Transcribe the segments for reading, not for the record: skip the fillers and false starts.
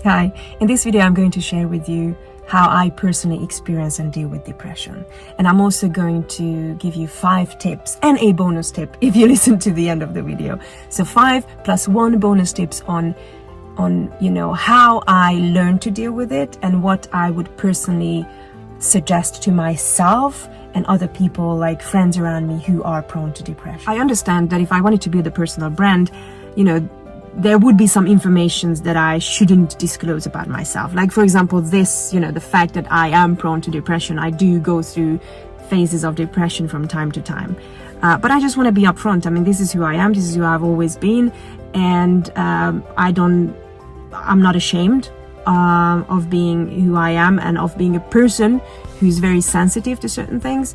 Hi, in this video I'm going to share with you how I personally experience and deal with depression. And I'm also going to give you 5 tips and a bonus tip if you listen to the end of the video. So 5 plus 1 bonus tips on how I learned to deal with it and what I would personally suggest to myself and other people, like friends around me who are prone to depression. I understand that if I wanted to build a personal brand, there would be some information that I shouldn't disclose about myself. Like, for example, the fact that I am prone to depression. I do go through phases of depression from time to time. But I just want to be upfront. I mean, this is who I am. This is who I've always been. And I'm not ashamed of being who I am and of being a person who's very sensitive to certain things.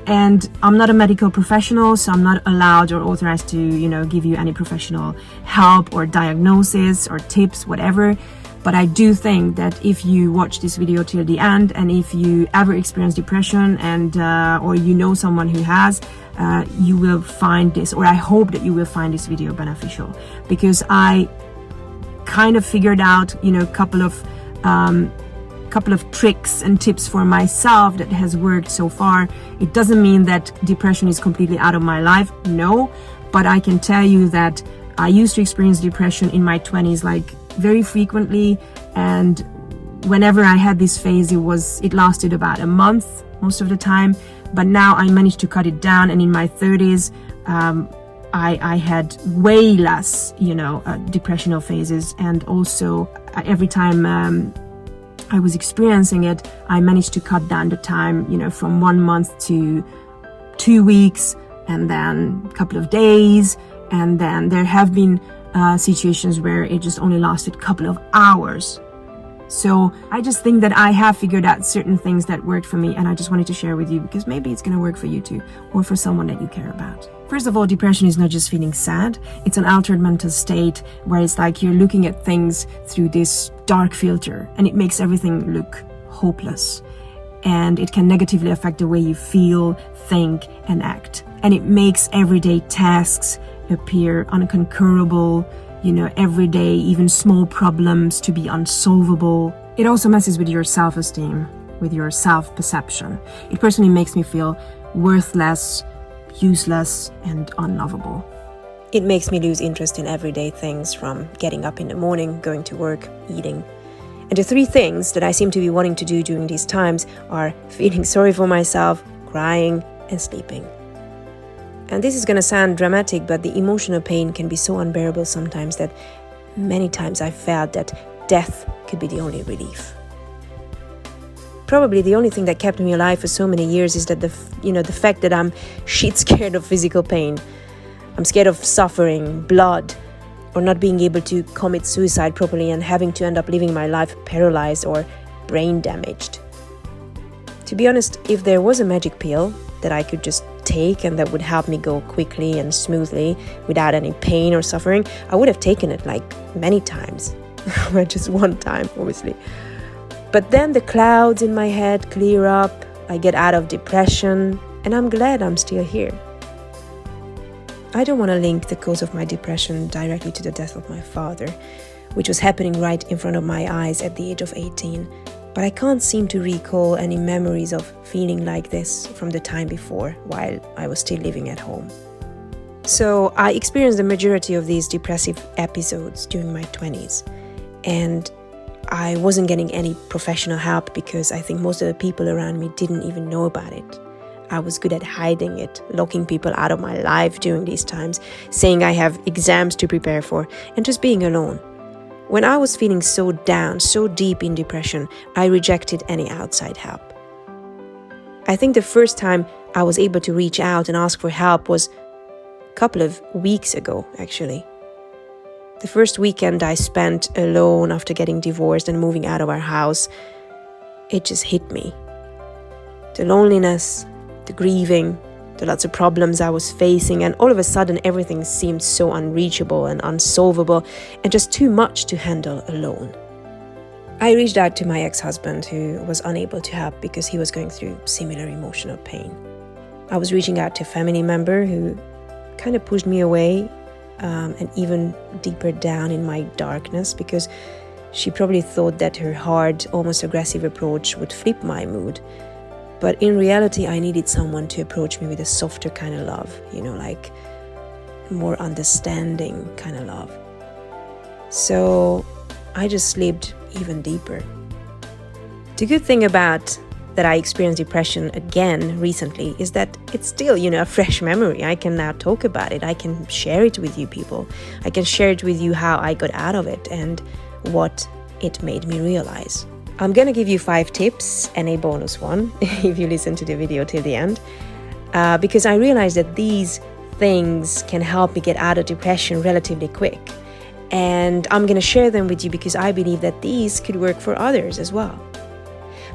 And I'm not a medical professional, so I'm not allowed or authorized to, give you any professional help or diagnosis or tips, whatever. But I do think that if you watch this video till the end, and if you ever experience depression and or you know someone who has, you will find this, or I hope that you will find this video beneficial, because I kind of figured out, couple of tricks and tips for myself that has worked so far. It doesn't mean that depression is completely out of my life, no, but I can tell you that I used to experience depression in my 20s, like very frequently, and whenever I had this phase, it lasted about a month most of the time. But now I managed to cut it down, and in my 30s I had way less depressional phases, and also every time I was experiencing it, I managed to cut down the time, from 1 month to 2 weeks, and then a couple of days. And then there have been situations where it just only lasted a couple of hours. So I just think that I have figured out certain things that worked for me, and I just wanted to share with you, because maybe it's going to work for you too, or for someone that you care about. First of all, depression is not just feeling sad. It's an altered mental state where it's like you're looking at things through this dark filter, and it makes everything look hopeless. And it can negatively affect the way you feel, think, and act. And it makes everyday tasks appear unconquerable, everyday, even small problems to be unsolvable. It also messes with your self-esteem, with your self-perception. It personally makes me feel worthless, useless, and unlovable. It makes me lose interest in everyday things, from getting up in the morning, going to work, eating. And the 3 things that I seem to be wanting to do during these times are feeling sorry for myself, crying, and sleeping. And this is going to sound dramatic, but the emotional pain can be so unbearable sometimes that many times I felt that death could be the only relief. Probably the only thing that kept me alive for so many years is that the fact that I'm shit scared of physical pain. I'm scared of suffering, blood, or not being able to commit suicide properly and having to end up living my life paralyzed or brain damaged. To be honest, if there was a magic pill that I could just take and that would help me go quickly and smoothly without any pain or suffering, I would have taken it like many times. Well, just one time, obviously. But then the clouds in my head clear up, I get out of depression, and I'm glad I'm still here. I don't want to link the cause of my depression directly to the death of my father, which was happening right in front of my eyes at the age of 18. But I can't seem to recall any memories of feeling like this from the time before, while I was still living at home. So I experienced the majority of these depressive episodes during my 20s. And I wasn't getting any professional help because I think most of the people around me didn't even know about it. I was good at hiding it, locking people out of my life during these times, saying I have exams to prepare for, and just being alone. When I was feeling so down, so deep in depression, I rejected any outside help. I think the first time I was able to reach out and ask for help was a couple of weeks ago, actually. The first weekend I spent alone after getting divorced and moving out of our house, it just hit me. The loneliness, the grieving, the lots of problems I was facing, and all of a sudden everything seemed so unreachable and unsolvable and just too much to handle alone. I reached out to my ex-husband, who was unable to help because he was going through similar emotional pain. I was reaching out to a family member who kind of pushed me away and even deeper down in my darkness, because she probably thought that her hard, almost aggressive approach would flip my mood. But in reality, I needed someone to approach me with a softer kind of love, like more understanding kind of love. So I just slipped even deeper. The good thing about that I experienced depression again recently is that it's still, a fresh memory. I can now talk about it. I can share it with you people. I can share it with you how I got out of it and what it made me realize. I'm going to give you 5 tips and a bonus one if you listen to the video till the end, because I realized that these things can help me get out of depression relatively quick. And I'm going to share them with you because I believe that these could work for others as well.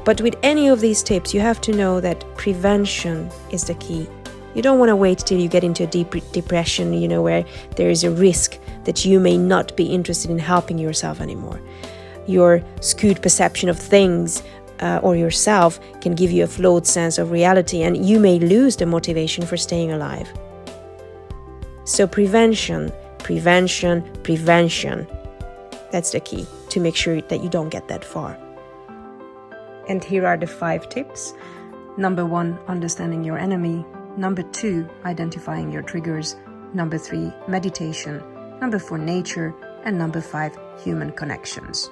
But with any of these tips, you have to know that prevention is the key. You don't want to wait till you get into a deep depression, where there is a risk that you may not be interested in helping yourself anymore. Your skewed perception of things or yourself can give you a flawed sense of reality, and you may lose the motivation for staying alive. So prevention. That's the key to make sure that you don't get that far. And here are the 5 tips. Number 1, understanding your enemy. Number 2, identifying your triggers. Number 3, meditation. Number 4, nature. And number 5, human connections.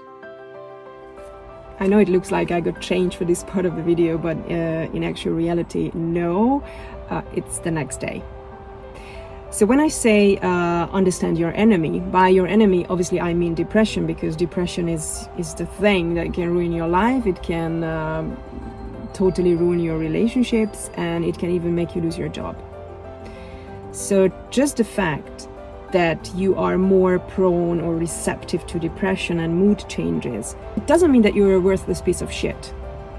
I know it looks like I got changed for this part of the video, but in actual reality, no, it's the next day. So when I say understand your enemy, by your enemy, obviously I mean depression, because depression is the thing that can ruin your life. It can totally ruin your relationships, and it can even make you lose your job. So just the fact that you are more prone or receptive to depression and mood changes, it doesn't mean that you're a worthless piece of shit,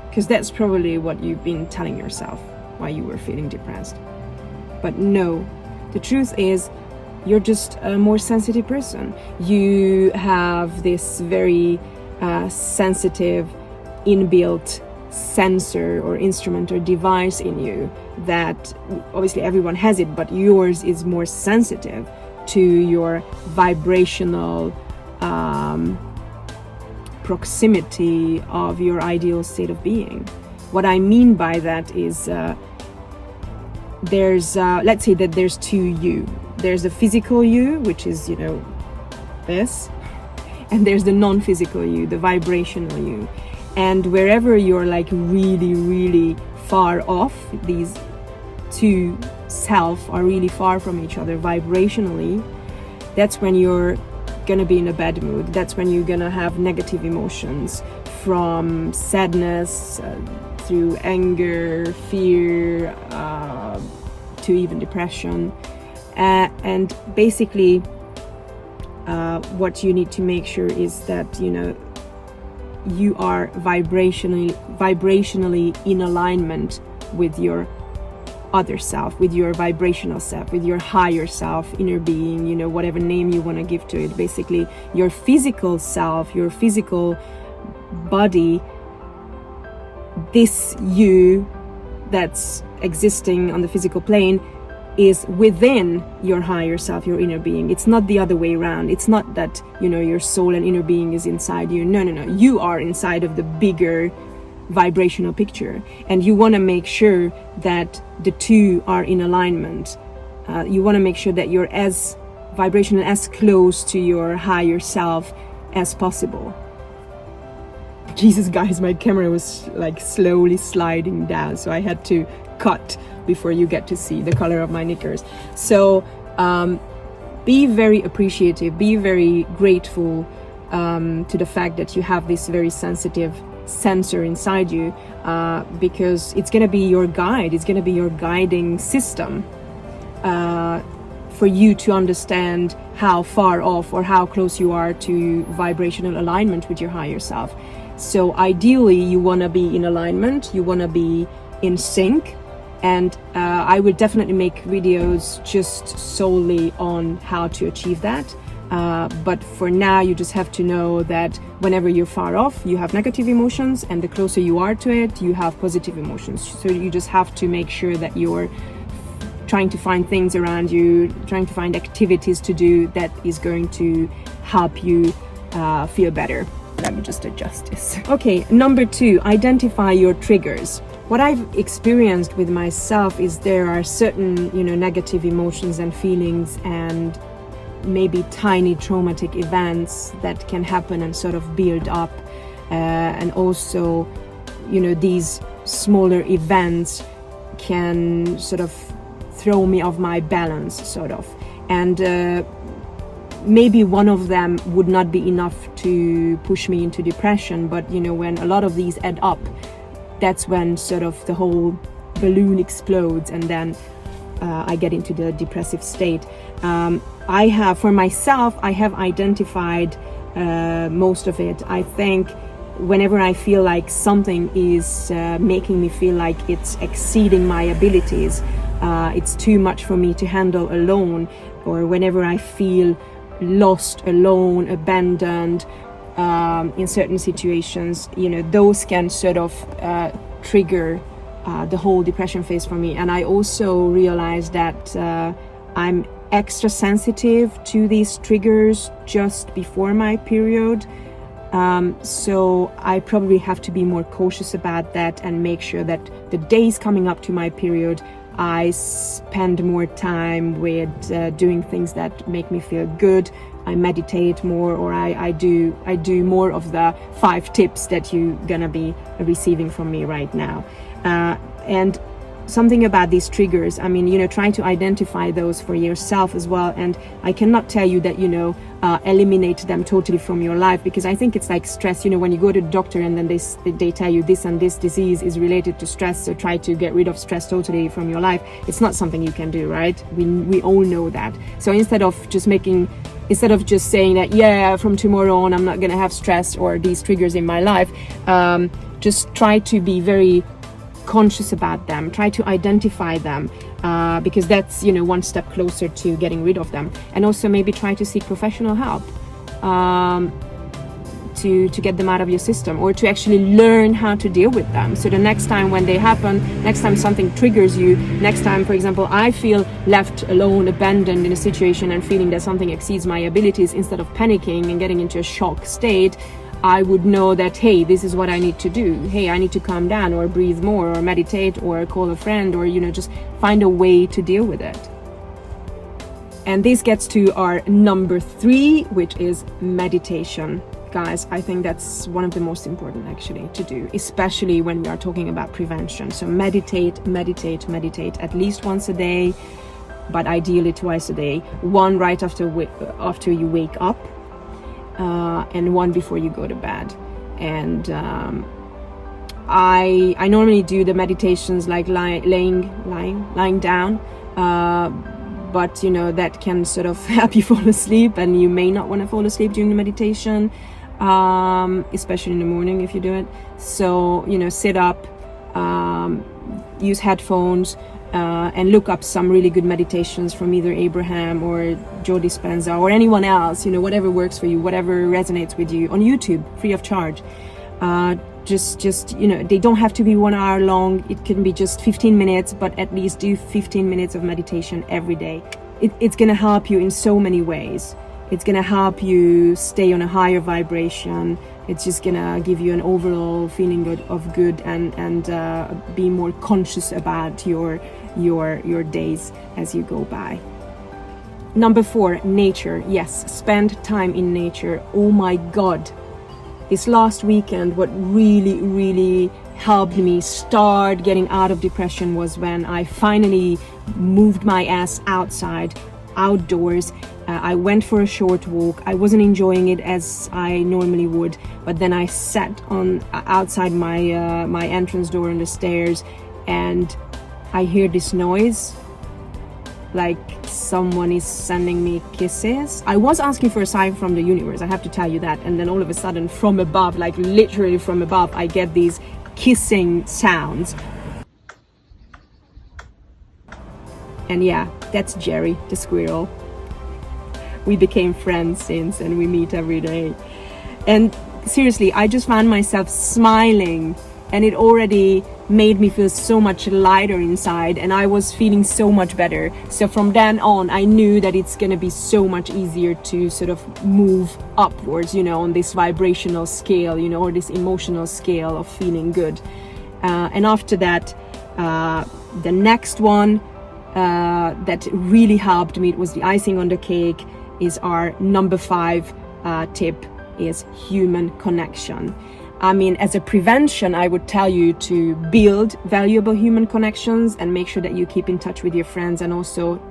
because that's probably what you've been telling yourself why you were feeling depressed. But no. The truth is, you're just a more sensitive person. You have this very sensitive, inbuilt sensor or instrument or device in you that obviously everyone has it, but yours is more sensitive to your vibrational proximity of your ideal state of being. What I mean by that is there's let's say that there's 2 you. There's the physical you, which is this, and there's the non-physical you, the vibrational you. And wherever you're like really, really far off, these 2 self are really far from each other vibrationally, that's when you're gonna be in a bad mood. That's when you're gonna have negative emotions, from sadness through anger, fear, to even depression. And basically what you need to make sure is that you are vibrationally in alignment with your other self, with your vibrational self, with your higher self, inner being, whatever name you want to give to it. Basically your physical self, your physical body, this you that's existing on the physical plane is within your higher self, your inner being. It's not the other way around. It's not that your soul and inner being is inside you. No, you are inside of the bigger vibrational picture, and you want to make sure that the 2 are in alignment. You want to make sure that you're as vibrational, as close to your higher self as possible. Jesus, guys, my camera was like slowly sliding down, so I had to cut before you get to see the color of my knickers. So be very appreciative, be very grateful to the fact that you have this very sensitive sensor inside you, because it's going to be your guide, it's going to be your guiding system for you to understand how far off or how close you are to vibrational alignment with your higher self. So ideally you want to be in alignment, you want to be in sync, and I will definitely make videos just solely on how to achieve that. But for now, you just have to know that whenever you're far off, you have negative emotions, and the closer you are to it, you have positive emotions. So you just have to make sure that you're trying to find things around you, trying to find activities to do that is going to help you feel better. Let me just adjust this. Okay, number 2, identify your triggers. What I've experienced with myself is there are certain, negative emotions and feelings and maybe tiny traumatic events that can happen and sort of build up. And also, these smaller events can sort of throw me off my balance, sort of. And maybe one of them would not be enough to push me into depression, but when a lot of these add up, that's when sort of the whole balloon explodes, and then I get into the depressive state. I have identified most of it. I think whenever I feel like something is making me feel like it's exceeding my abilities, it's too much for me to handle alone, or whenever I feel lost, alone, abandoned in certain situations, those can sort of trigger the whole depression phase for me. And I also realized that I'm extra sensitive to these triggers just before my period. So I probably have to be more cautious about that and make sure that the days coming up to my period, I spend more time with doing things that make me feel good. I meditate more, or I do more of the 5 tips that you're gonna be receiving from me right now. And something about these triggers, trying to identify those for yourself as well. And I cannot tell you that, eliminate them totally from your life, because I think it's like stress. When you go to the doctor and then they tell you this and this disease is related to stress, so try to get rid of stress totally from your life. It's not something you can do, right? We all know that. So instead of just saying that, from tomorrow on I'm not going to have stress or these triggers in my life, just try to be very conscious about them, try to identify them, because that's one step closer to getting rid of them. And also maybe try to seek professional help to get them out of your system, or to actually learn how to deal with them. So the next time when they happen, next time something triggers you, next time, for example, I feel left alone, abandoned in a situation and feeling that something exceeds my abilities, instead of panicking and getting into a shock state, I would know that, hey, this is what I need to do. Hey, I need to calm down, or breathe more, or meditate, or call a friend, or, just find a way to deal with it. And this gets to our number 3, which is meditation. Guys, I think that's one of the most important actually to do, especially when we are talking about prevention. So meditate at least once a day, but ideally twice a day. One right after you wake up, and one before you go to bed. And I normally do the meditations like lying down, but that can sort of help you fall asleep, and you may not want to fall asleep during the meditation, especially in the morning if you do it. So sit up, use headphones, and look up some really good meditations from either Abraham or Joe Dispenza or anyone else, whatever works for you, whatever resonates with you, on YouTube, free of charge. Just they don't have to be 1 hour long. It can be just 15 minutes, but at least do 15 minutes of meditation every day. It's going to help you in so many ways. It's going to help you stay on a higher vibration. It's just going to give you an overall feeling of good and be more conscious about your days as you go by. Number 4, nature. Yes, spend time in nature. Oh my God. This last weekend, what really helped me start getting out of depression was when I finally moved my ass outdoors. I went for a short walk. I wasn't enjoying it as I normally would, but then I sat outside my entrance door on the stairs, and I hear this noise, like someone is sending me kisses. I was asking for a sign from the universe, I have to tell you that, and then all of a sudden from above, like literally from above, I get these kissing sounds. And yeah, that's Jerry the squirrel. We became friends since, and we meet every day. And seriously, I just found myself smiling, and it already made me feel so much lighter inside, and I was feeling so much better. So from then on, I knew that it's going to be so much easier to sort of move upwards, you know, on this vibrational scale, you know, or this emotional scale of feeling good. And after that, the next one that really helped me, it was the icing on the cake, is our number 5 tip, is human connection. I mean, as a prevention, I would tell you to build valuable human connections and make sure that you keep in touch with your friends, and also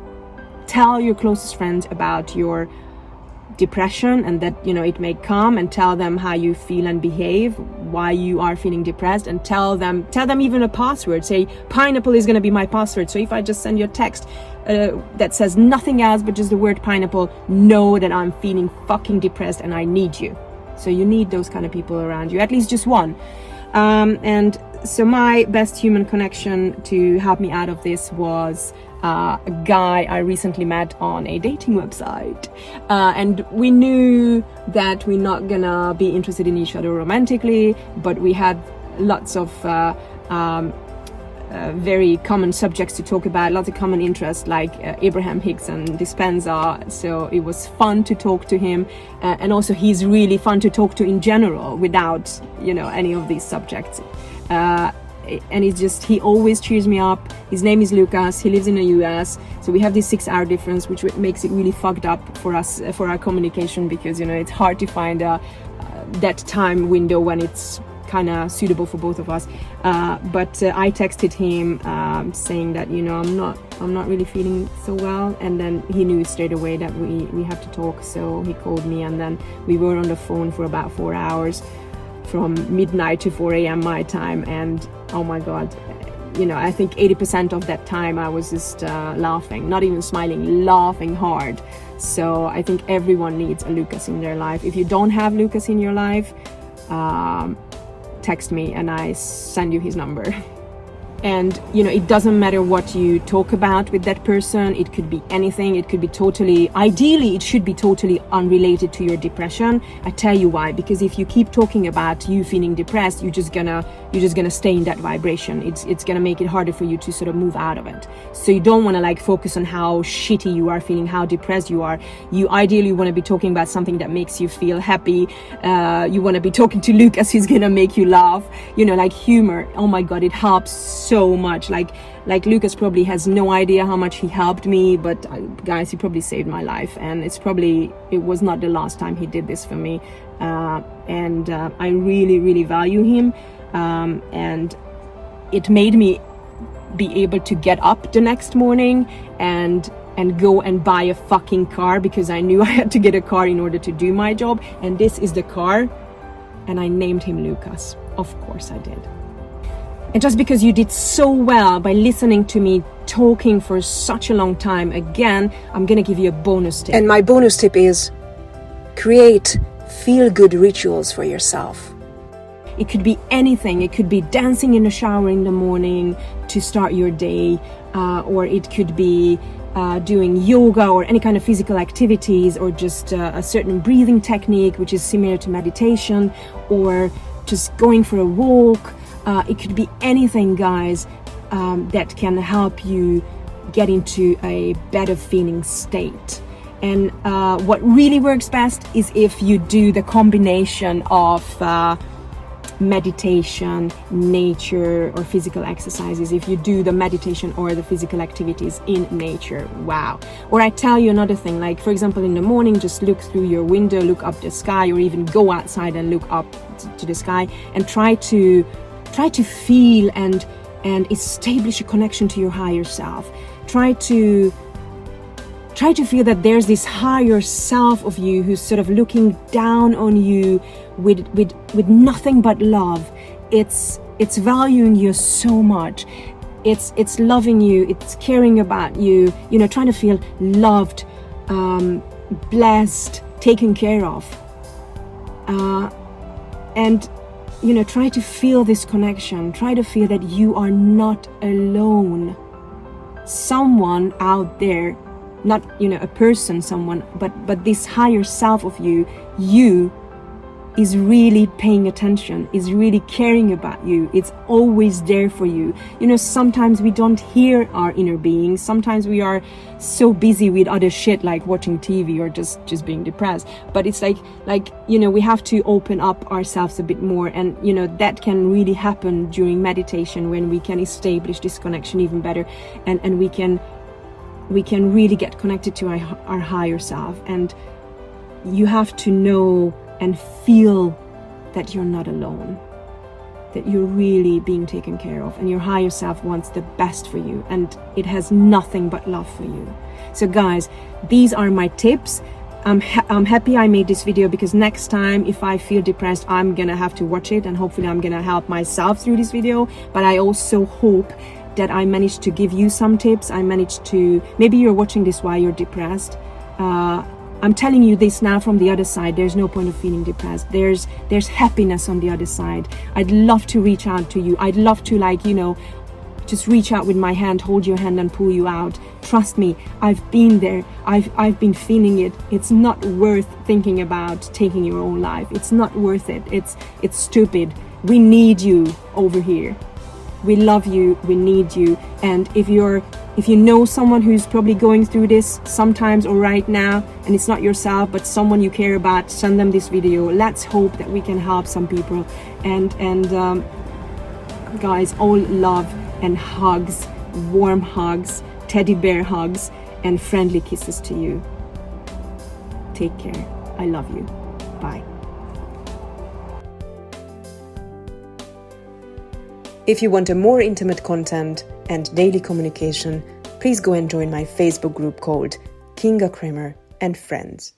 tell your closest friends about your depression, and that, you know, it may come, and tell them how you feel and behave, why you are feeling depressed, and tell them even a password. Say, pineapple is going to be my password. So if I just send you a text that says nothing else but just the word pineapple, know that I'm feeling fucking depressed and I need you. So you need those kind of people around you, at least just one. And so my best human connection to help me out of this was a guy I recently met on a dating website. And we knew that we're not gonna be interested in each other romantically, but we had lots of very common subjects to talk about, lots of common interests, like Abraham Hicks and Dispenza. So it was fun to talk to him, and also he's really fun to talk to in general without, you know, any of these subjects. And he always cheers me up. His name is Lucas. He lives in the US, so we have this 6-hour difference, which makes it really fucked up for us, for our communication, because, you know, it's hard to find that time window when it's kind of suitable for both of us. But I texted him saying that, you know, I'm not really feeling so well, and then he knew straight away that we have to talk. So he called me, and then we were on the phone for about 4 hours, from midnight to 4 a.m. my time. And oh my god, you know, I think 80% of that time I was just laughing, not even smiling, laughing hard. So I think everyone needs a Lucas in their life. If you don't have Lucas in your life, text me and I send you his number. And, you know, it doesn't matter what you talk about with that person. It could be anything. It could be ideally, it should be totally unrelated to your depression. I tell you why. Because if you keep talking about you feeling depressed, you're just gonna stay in that vibration. It's gonna make it harder for you to sort of move out of it. So you don't want to like focus on how shitty you are feeling, how depressed you are. You ideally want to be talking about something that makes you feel happy. You want to be talking to Lucas, who's gonna make you laugh. You know, like humor. Oh my god, it helps so much. Like Lucas probably has no idea how much he helped me, but guys, he probably saved my life, and it was not the last time he did this for me. And I really, really value him. And it made me be able to get up the next morning and go and buy a fucking car, because I knew I had to get a car in order to do my job. And this is the car, and I named him Lucas. Of course I did. And just because you did so well by listening to me talking for such a long time, again, I'm gonna give you a bonus tip. And my bonus tip is create feel-good rituals for yourself. It could be anything. It could be dancing in the shower in the morning to start your day, or it could be doing yoga or any kind of physical activities, or just a certain breathing technique which is similar to meditation, or just going for a walk. It could be anything, guys, that can help you get into a better feeling state. And what really works best is if you do the combination of meditation, nature, or physical exercises. If you do the meditation or the physical activities in nature, wow. Or I tell you another thing, like for example in the morning, just look through your window, look up the sky, or even go outside and look up to the sky, and try to feel and establish a connection to your higher self. Try to feel that there's this higher self of you who's sort of looking down on you with nothing but love. It's valuing you so much. It's loving you. It's caring about you. You know, trying to feel loved, blessed, taken care of, and you know, try to feel this connection. Try to feel that you are not alone. Someone out there, not, you know, a person, someone, but this higher self of you is really paying attention, is really caring about you. It's always there for you. You know, sometimes we don't hear our inner being. Sometimes we are so busy with other shit like watching TV or just being depressed. But it's like, you know, we have to open up ourselves a bit more. And, you know, that can really happen during meditation when we can establish this connection even better. And we can really get connected to our higher self. And you have to know and feel that you're not alone, that you're really being taken care of, and your higher self wants the best for you, and it has nothing but love for you. So guys, these are my tips. I'm happy I made this video, because next time if I feel depressed, I'm gonna have to watch it, and hopefully I'm gonna help myself through this video. But I also hope that I managed to give you some tips. I managed to, maybe you're watching this while you're depressed. I'm telling you this now from the other side. There's no point of feeling depressed. There's happiness on the other side. I'd love to reach out to you. I'd love to, like, you know, just reach out with my hand, hold your hand and pull you out. Trust me, I've been there. I've been feeling it. It's not worth thinking about taking your own life. It's not worth it. It's stupid. We need you over here. We love you, we need you. And if you know someone who's probably going through this sometimes or right now, and it's not yourself but someone you care about, send them this video. Let's hope that we can help some people. And guys, all love and hugs, warm hugs, teddy bear hugs, and friendly kisses to you. Take care. I love you. Bye. If you want a more intimate content and daily communication, please go and join my Facebook group called Kinga Kramer and Friends.